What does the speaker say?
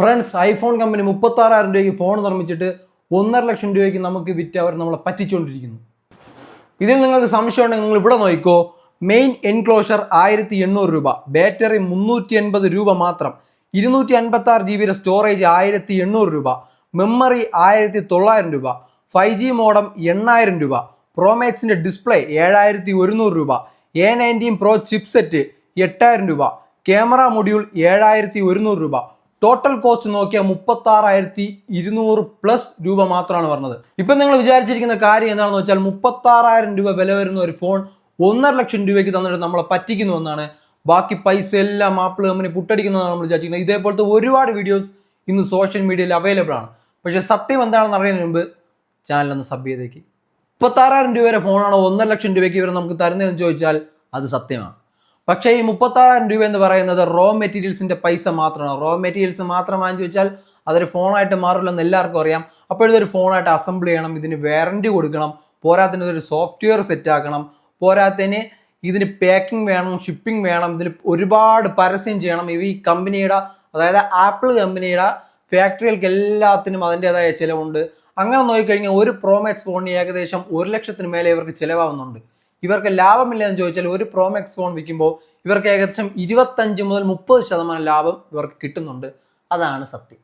Friends, iPhone company 36,000 രൂപയ്ക്ക് phone നിർമ്മിച്ചിട്ട് 1.5 ലക്ഷം രൂപയ്ക്ക് നമുക്ക് വിറ്റ് അവർ നമ്മളെ പറ്റിച്ചുകൊണ്ടിരിക്കുന്നു. ഇതിൽ നിങ്ങൾക്ക് സംശയം ഉണ്ടെങ്കിൽ നിങ്ങൾ ഇവിടെ നോക്കിക്കോ. മെയിൻ എൻക്ലോഷർ 1800 രൂപ, ബാറ്ററി 380 രൂപ മാത്രം, 256 GB സ്റ്റോറേജ് 1800 രൂപ, മെമ്മറി 1900 രൂപ, 5G മോഡം 8000 രൂപ, പ്രോമാക്സിന്റെ ഡിസ്പ്ലേ 7100 രൂപ, A19 Pro ചിപ്സെറ്റ് 8000 രൂപ, ക്യാമറ മൊഡ്യൂൾ 7100 രൂപ. ടോട്ടൽ കോസ്റ്റ് നോക്കിയാൽ 36,200 പ്ലസ് രൂപ മാത്രമാണ് പറഞ്ഞത്. ഇപ്പം നിങ്ങൾ വിചാരിച്ചിരിക്കുന്ന കാര്യം എന്താണെന്ന് വെച്ചാൽ 36,000 രൂപ വില വരുന്ന ഒരു ഫോൺ 1.5 ലക്ഷം രൂപയ്ക്ക് തന്നിട്ട് നമ്മളെ പറ്റിക്കുന്നു എന്നാണ്. ബാക്കി പൈസ എല്ലാം ആപ്പിൾ കമ്പനി പുട്ടടിക്കുന്നതാണ് നമ്മൾ വിചാരിക്കുന്നത്. ഇതേപോലത്തെ ഒരുപാട് വീഡിയോസ് ഇന്ന് സോഷ്യൽ മീഡിയയിൽ അവൈലബിൾ ആണ്. പക്ഷേ സത്യം എന്താണെന്ന് അറിയുന്നതിന് മുമ്പ് ചാനലൊന്ന് സബ് ചെയ്തേക്ക്. 36,000 രൂപ വരെ ഫോണാണോ 1.5 ലക്ഷം രൂപയ്ക്ക് ഇവർ നമുക്ക് തരുന്നതെന്ന് ചോദിച്ചാൽ അത് സത്യമാണ്. പക്ഷേ ഈ 36,000 രൂപ എന്ന് പറയുന്നത് റോ മെറ്റീരിയൽസിന്റെ പൈസ മാത്രമാണ്. റോ മെറ്റീരിയൽസ് മാത്രമാണെന്ന് ചോദിച്ചാൽ അതൊരു ഫോണായിട്ട് മാറില്ലെന്ന് എല്ലാവർക്കും അറിയാം. അപ്പോൾ ഇതൊരു ഫോണായിട്ട് അസംബിൾ ചെയ്യണം, ഇതിന് വാറന്റി കൊടുക്കണം, പോരാത്തതിന് ഇതൊരു സോഫ്റ്റ്വെയർ സെറ്റ് ആക്കണം, പോരാത്തതിന് ഇതിന് പാക്കിംഗ് വേണം, ഷിപ്പിംഗ് വേണം, ഇതിൽ ഒരുപാട് പരസ്യം ചെയ്യണം. ഈ കമ്പനിയുടെ, അതായത് ആപ്പിൾ കമ്പനിയുടെ ഫാക്ടറികൾക്ക് എല്ലാത്തിനും അതിൻ്റെതായ ചിലവുണ്ട്. അങ്ങനെ നോക്കിക്കഴിഞ്ഞാൽ ഒരു പ്രോമാക്സ് ഫോണിന് ഏകദേശം 1 ലക്ഷത്തിന് മേലെ ഇവർക്ക് ചിലവാകുന്നുണ്ട്. ഇവർക്ക് ലാഭമില്ലെന്ന് ചോദിച്ചാൽ ഒരു പ്രോമാക്സ് ഫോൺ വിൽക്കുമ്പോൾ ഇവർക്ക് ഏകദേശം 25 മുതൽ 30% ലാഭം ഇവർക്ക് കിട്ടുന്നുണ്ട്. അതാണ് സത്യം.